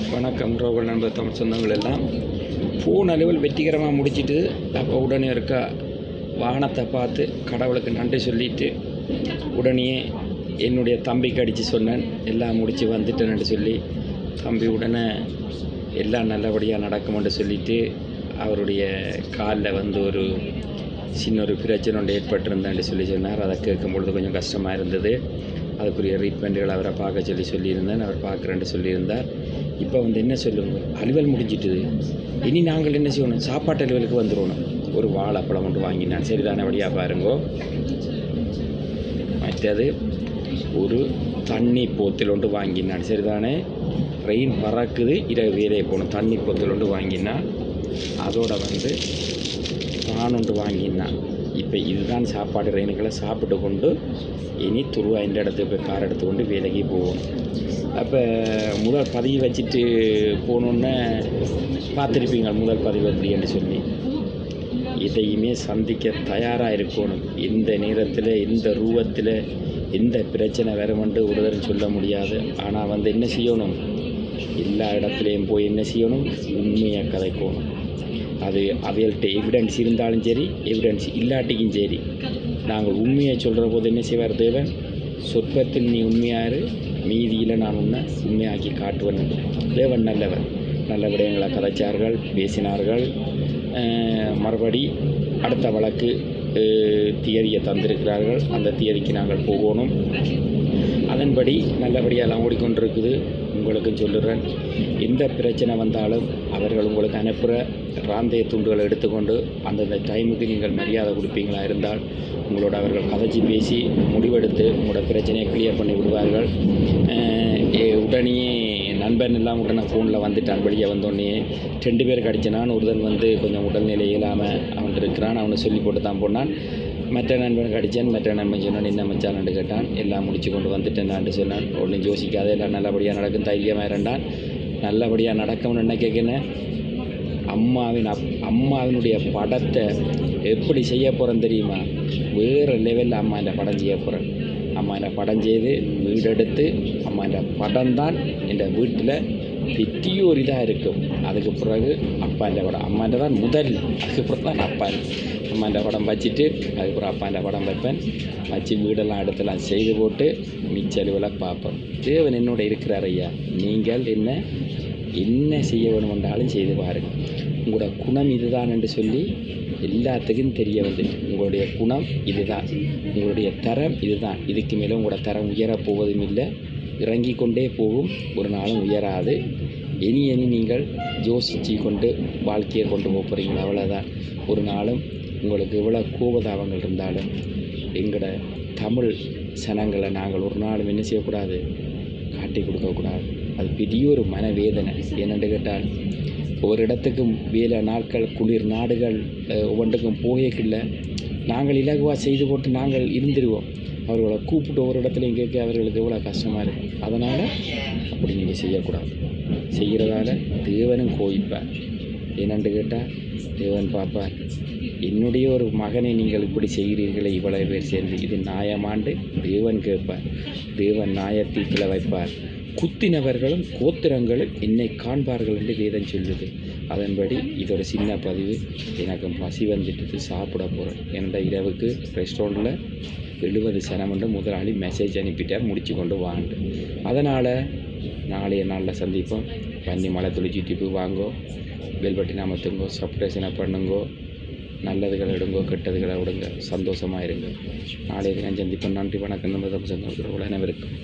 வணக்கம் ரோகல் நண்பர் தமிழ் சொந்தங்கள் எல்லாம் ஃபோன் அலுவல் வெற்றிகரமாக முடிச்சிட்டு அப்போ உடனே இருக்கா வாகனத்தை பார்த்து கடவுளுக்கு நன்றி சொல்லிவிட்டு உடனே என்னுடைய தம்பிக்கு அடித்து சொன்னேன் எல்லாம் முடித்து வந்துட்டேன்னு சொல்லி தம்பி உடனே எல்லாம் நல்லபடியாக நடக்கும்னு சொல்லிவிட்டு அவருடைய காலில் வந்து ஒரு சின்ன ஒரு பிரச்சனை ஒன்று ஏற்பட்டிருந்தேன்னு சொல்லி சொன்னார். அதை கேட்கும்பொழுது கொஞ்சம் கஷ்டமாக இருந்தது. அதுக்குரிய ட்ரீட்மெண்ட்டுகள் அவரை பார்க்க சொல்லியிருந்தேன். அவர் பார்க்குறேன்ட்டு சொல்லியிருந்தார். இப்போ வந்து என்ன சொல்லுங்க, அலுவல் முடிஞ்சிட்டுது, இனி நாங்கள் என்ன செய்யணும், சாப்பாட்டு அலுவலுக்கு வந்துடணும். ஒரு வாழைப்பழம் ஒன்று வாங்கினான், சரிதானே வழியாக பாருங்கோ. மற்றது ஒரு தண்ணி போத்தில் ஒன்று வாங்கினான், சரிதானே. ரெயின் பறக்குது, இரவு வேலையை போகணும். தண்ணி போத்தில் ஒன்று வாங்கினான். அதோட வந்து பான் ஒன்று வாங்கினான். இப்போ இதுதான் சாப்பாடு. ரெயினுக்களை சாப்பிட்டு கொண்டு இனி துருவா இந்த இடத்துக்கு போய் கார் எடுத்துக்கொண்டு வேலைக்கு போவோம். அப்போ முதல் பதிவு வச்சுட்டு போகணுன்னு பார்த்துருப்பீங்க, முதல் பதிவு எப்படின்னு சொல்லி. இதையுமே சந்திக்க தயாராக இருக்கணும். இந்த நேரத்தில் இந்த ரூபத்தில் எந்த பிரச்சனை வருமென்று ஒருத்தரும் சொல்ல முடியாது. ஆனால் வந்து என்ன செய்யணும், எல்லா இடத்துலையும் போய் என்ன செய்யணும், உண்மையை கதைக்கணும். அது அவைகள்கிட்ட எவிடன்ஸ் இருந்தாலும் சரி, எவிடன்ஸ் இல்லாட்டிக்கும் சரி, நாங்கள் உண்மையை சொல்கிற போது என்ன செய்வார் தேவன், சொற்பத்தில் நீ உண்மையாரு, மீதியில் நான் உன்னை உண்மையாக்கி காட்டுவேன். தேவன் நல்லவர். நல்ல விடயங்களை கதைச்சார்கள், பேசினார்கள். மறுபடி அடுத்த வழக்கு தியரியை தந்திருக்கிறார்கள். அந்த தியரிக்கு நாங்கள் போகணும். அதன்படி நல்லபடியெல்லாம் ஓடிக்கொண்டிருக்குது. உங்களுக்கும் சொல்லுறேன், எந்த பிரச்சனை வந்தாலும் அவர்கள் உங்களுக்கு அனுப்புகிற ராந்தைய துண்டுகளை எடுத்துக்கொண்டு அந்தந்த டைமுக்கு நீங்கள் மரியாதை கொடுப்பீங்களா இருந்தால் உங்களோட அவர்கள் கதைச்சி பேசி முடிவெடுத்து உங்களோட பிரச்சனையை கிளியர் பண்ணி விடுவார்கள். உடனே நண்பன் எல்லாம் உடனே ஃபோனில் வந்துட்டான். வெளியே வந்தோடனே 2 பேருக்கு அடித்தனான். ஒருத்தன் வந்து கொஞ்சம் உடல்நிலை இல்லாமல் அவன் இருக்கிறான். அவனை சொல்லி போட்டு தான் போனான். மற்ற நண்பனுக்கு அடித்தான். மற்ற நண்பன் சொன்னான், என்ன மச்சான்னு கேட்டான். எல்லாம் முடிச்சு கொண்டு வந்துட்டேன்னான்ட்டு சொன்னான். ஒன்றும் யோசிக்காத, எல்லாம் நல்லபடியாக நடக்கும், தைரியமாக இருந்தான். நல்லபடியாக நடக்கும்னு என்ன கேட்குறேன், அம்மாவினுடைய படத்தை எப்படி செய்ய போகிறேன் தெரியுமா, வேறு லெவலில் அம்மாண்ட படம் செய்ய போகிறேன். அம்மாண்ட படம் செய்து வீடெடுத்து அம்மாண்ட படம் தான் இந்த வீட்டில் பெரிய ஒரு இதாக இருக்கும். அதுக்கு பிறகு அப்பாண்ட படம், அம்மாண்ட தான் முதல், அதுக்கப்புறம் தான் அம்மாண்ட படம் வச்சுட்டு அதுக்கப்புறம் அப்பாண்ட படம் வைப்பேன். வச்சு வீடெல்லாம் இடத்தெல்லாம் செய்து போட்டு மிச்சலுவில் பார்ப்பேன். தேவன் என்னோட இருக்கிறார் ஐயா. நீங்கள் என்ன செய்ய வேணுமென்றாலும் செய்து பாருங்கள். உங்களோட குணம் இதுதான் என்று சொல்லி எல்லாத்துக்கும் தெரிய வந்துட்டு, உங்களுடைய குணம் இதுதான், உங்களுடைய தரம் இதுதான். இதுக்கு மேலே உங்களோட தரம் உயரப் போவதும் இல்லை, இறங்கி கொண்டே போகும், ஒரு நாளும் உயராது. இனி நீங்கள் யோசித்து கொண்டு வாழ்க்கையை கொண்டு போகிறீங்களா, அவ்வளோதான். ஒரு நாளும் உங்களுக்கு எவ்வளோ கோபதாபங்கள் இருந்தாலும் எங்களோட தமிழ் சனங்களை நாங்கள் ஒரு நாளும் என்ன செய்யக்கூடாது, காட்டி கொடுக்கக்கூடாது. அது பெரிய ஒரு மனவேதனை. என்னென்று கேட்டால், ஒரு இடத்துக்கும் வேலை நாட்கள், குளிர் நாடுகள் ஒவ்வொன்றுக்கும் போகக்கில்லை, நாங்கள் இலகுவாக செய்து போட்டு நாங்கள் இருந்துடுவோம். அவர்களை கூப்பிட்டு ஒரு இடத்துலையும் கேட்க அவர்களுக்கு எவ்வளோ கஷ்டமாக இருக்கும். அதனால் அப்படி நீங்கள் செய்யக்கூடாது. செய்கிறதால தேவனும் கோயிப்பார். என்னென்று கேட்டால் தேவன் பார்ப்பார், என்னுடைய ஒரு மகனை நீங்கள் இப்படி செய்கிறீர்களே இவ்வளவு பேர் சேர்ந்து, இது நியாயமாண்டு தேவன் கேட்பார். தேவன் நியாயத்தீர்ப்பில் வைப்பார். குத்தினவர்களும் கோத்திரங்களும் என்னை காண்பார்கள் என்று வேதம் சொல்லுது. அதன்படி இதோட சின்ன பதிவு. எனக்கு பசி வந்துட்டு சாப்பிட போகிறேன். என்ற இரவுக்கு ரெஸ்டாரண்ட்டில் 70 சனமென்று முதலாளி மெசேஜ் அனுப்பிட்டார், முடிச்சு கொண்டு வாண்டு. அதனால் நாளைய நாளில் சந்திப்போம். பன்னி மலை துளிச்சிட்டு வாங்கோ, பெல் பட்டினை அமர்த்துங்கோ, சப்ஸ்கிரைப் பண்ணுங்கோ, நல்லதுகளை எடுங்கோ, கெட்டதுகளை விடுங்க, சந்தோஷமாக இருங்க. நாளைய தினம் சந்திப்போம். நன்றி, வணக்கம். நம்ம அனைவருக்கும்.